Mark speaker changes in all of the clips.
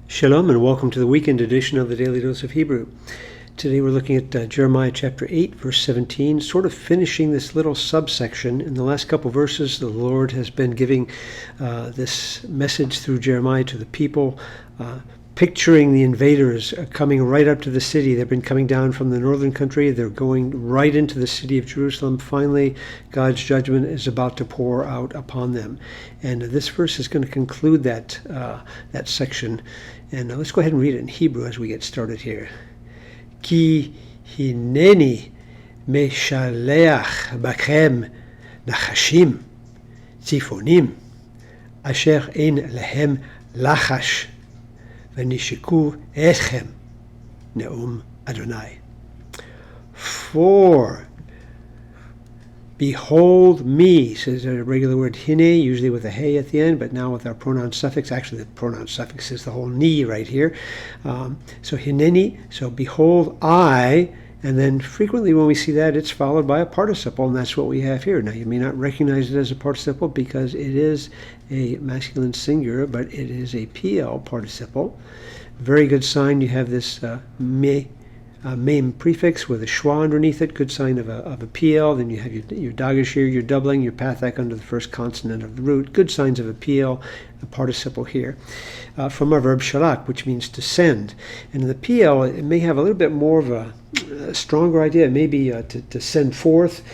Speaker 1: Shalom and welcome to the weekend edition of the Daily Dose of Hebrew. Today we're looking at Jeremiah chapter 8, verse 17, sort of finishing this little subsection. In the last couple verses, the Lord has been giving this message through Jeremiah to the people, picturing the invaders coming right up to the city. They've been coming down from the northern country. They're going right into the city of Jerusalem. Finally, God's judgment is about to pour out upon them. And this verse is going to conclude that section. And let's go ahead and read it in Hebrew as we get started here. Ki hineni meshaleach bachem nachashim tzifonim asher ein lehem lachash v'nishiku etchem neum Adonai. For behold me, says a regular word hine, usually with a hey at the end, but now with our pronoun suffix. Actually, the pronoun suffix is the whole ni right here. So hineni, so behold I, and then frequently when we see that, it's followed by a participle, and that's what we have here. Now, you may not recognize it as a participle because it is a masculine singular, but it is a PL participle. Very good sign. You have this mem prefix with a schwa underneath it, good sign of a PL. Then you have your dagesh here, your doubling, your pathak under the first consonant of the root. Good signs of a PL, a participle here. From our verb shalak, which means to send. And in the PL, it may have a little bit more of a stronger idea. It may be to send forth.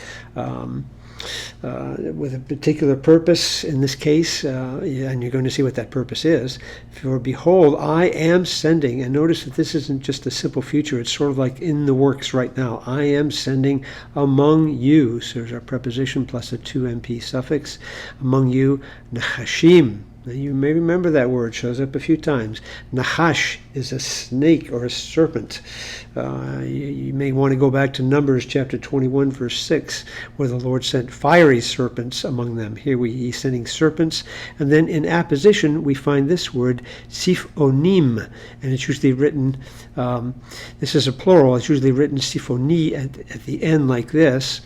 Speaker 1: With a particular purpose in this case, and you're going to see what that purpose is. For behold, I am sending, and notice that this isn't just a simple future, it's sort of like in the works right now. I am sending among you, so there's our preposition plus a 2MP suffix, among you, nachashim. Now you may remember that word, shows up a few times. Nachash is a snake or a serpent. You may want to go back to Numbers chapter 21, verse 6, where the Lord sent fiery serpents among them. Here he's sending serpents. And then in apposition, we find this word, sifonim, and it's usually written, this is a plural, it's usually written sifoni at the end like this.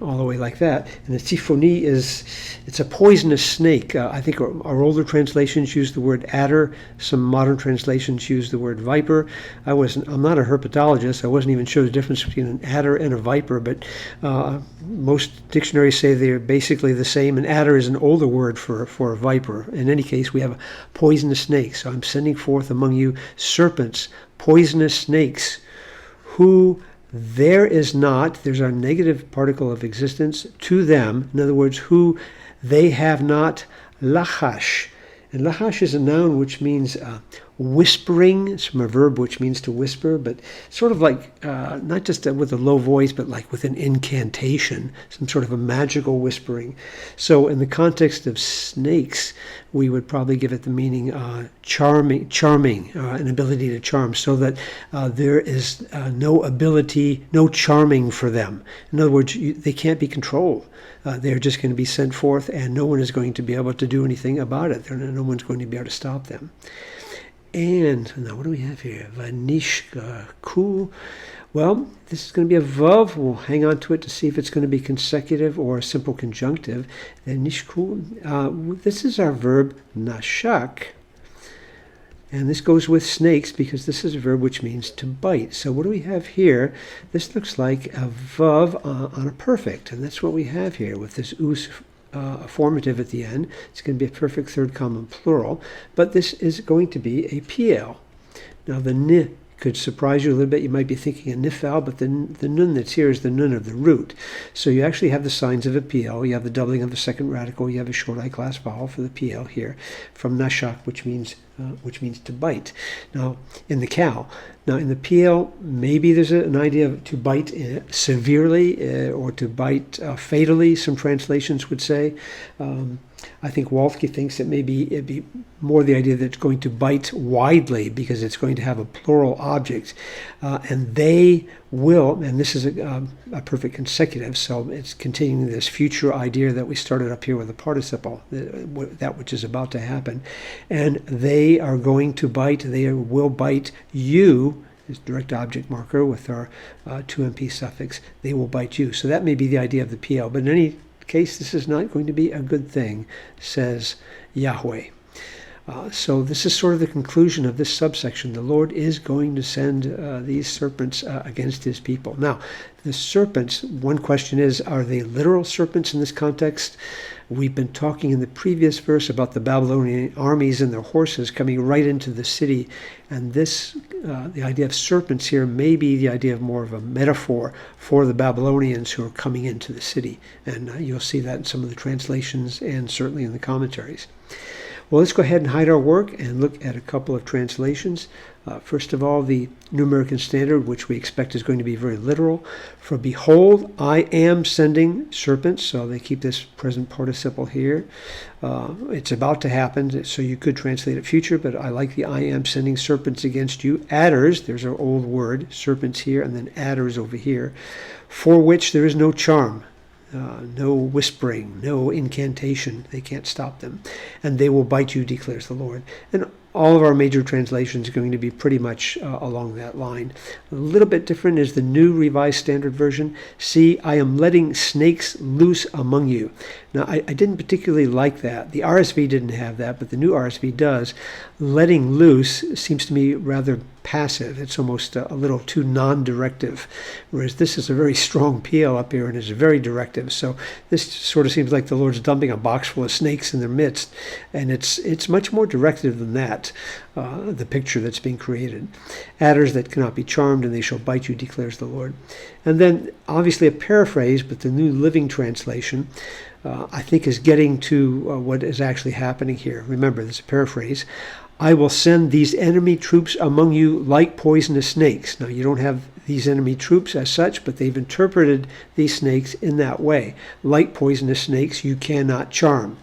Speaker 1: All the way like that. And the tifoni it's a poisonous snake. I think our older translations use the word adder. Some modern translations use the word viper. I'm not a herpetologist. I wasn't even sure the difference between an adder and a viper, but most dictionaries say they're basically the same. An adder is an older word for a viper. In any case, we have a poisonous snake. So I'm sending forth among you serpents, poisonous snakes, who there's our negative particle of existence, to them, in other words, who they have not lachash. And lachash is a noun which means whispering. It's from a verb which means to whisper, but sort of like, not just with a low voice, but like with an incantation, some sort of a magical whispering. So in the context of snakes, we would probably give it the meaning charming, an ability to charm, so that there is no charming for them. In other words, they can't be controlled. They're just going to be sent forth, and no one is going to be able to do anything about it. No one's going to be able to stop them. And now what do we have here? Vanishku. Well, this is going to be a vav. We'll hang on to it to see if it's going to be consecutive or a simple conjunctive. Vanishku. This is our verb nashak. And this goes with snakes because this is a verb which means to bite. So what do we have here? This looks like a vav on a perfect. And that's what we have here with this us formative at the end. It's going to be a perfect third common plural. But this is going to be a PL. Now the n could surprise you a little bit. You might be thinking a nifal, but the nun that's here is the nun of the root. So you actually have the signs of a PL. You have the doubling of the second radical. You have a short I class vowel for the PL here from nashak, which means to bite. Now in the cow. Now in the PL, maybe there's an idea of to bite severely or to bite fatally. Some translations would say. I think Wolfke thinks that maybe it'd be more the idea that it's going to bite widely because it's going to have a plural object. And they will, and this is a perfect consecutive, so it's continuing this future idea that we started up here with a participle, that which is about to happen. And they are going to bite, they will bite you, this direct object marker with our 2MP suffix, they will bite you. So that may be the idea of the PL, but in any case, this is not going to be a good thing, says Yahweh. So this is sort of the conclusion of this subsection. The Lord is going to send these serpents against his people. Now, the serpents, one question is, are they literal serpents in this context? We've been talking in the previous verse about the Babylonian armies and their horses coming right into the city. And this, the idea of serpents here may be the idea of more of a metaphor for the Babylonians who are coming into the city. And you'll see that in some of the translations and certainly in the commentaries. Well, let's go ahead and hide our work and look at a couple of translations. First of all, the New American Standard, which we expect is going to be very literal. For behold, I am sending serpents. So they keep this present participle here. It's about to happen, so you could translate it future, but I like the I am sending serpents against you. Adders, there's our old word, serpents here, and then adders over here, for which there is no charm. No whispering, no incantation. They can't stop them. And they will bite you, declares the Lord. And all of our major translations are going to be pretty much along that line. A little bit different is the New Revised Standard Version. See, I am letting snakes loose among you. Now, I didn't particularly like that. The RSV didn't have that, but the new RSV does. Letting loose seems to me rather passive. It's almost a little too non-directive, whereas this is a very strong PL up here and is very directive. So this sort of seems like the Lord's dumping a box full of snakes in their midst, and it's much more directive than that, the picture that's being created. Adders that cannot be charmed, and they shall bite you, declares the Lord. And then obviously a paraphrase, but the New Living Translation, I think is getting to what is actually happening here. Remember, this is a paraphrase. I will send these enemy troops among you like poisonous snakes. Now, you don't have these enemy troops as such, but they've interpreted these snakes in that way. Like poisonous snakes, you cannot charm.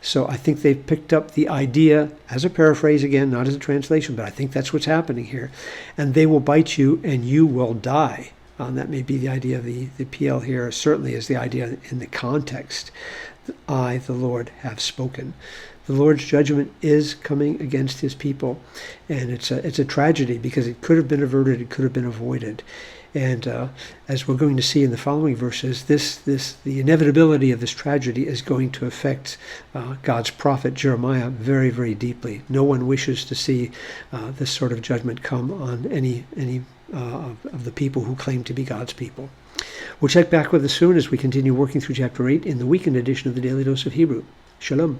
Speaker 1: So I think they've picked up the idea as a paraphrase, again, not as a translation, but I think that's what's happening here. And they will bite you and you will die. That may be the idea of the PL here, certainly is the idea in the context. I, the Lord, have spoken. The Lord's judgment is coming against his people, and it's a tragedy because it could have been averted, it could have been avoided. And as we're going to see in the following verses, the inevitability of this tragedy is going to affect God's prophet Jeremiah very, very deeply. No one wishes to see this sort of judgment come on any of the people who claim to be God's people. We'll check back with us soon as we continue working through chapter 8 in the weekend edition of the Daily Dose of Hebrew. Shalom.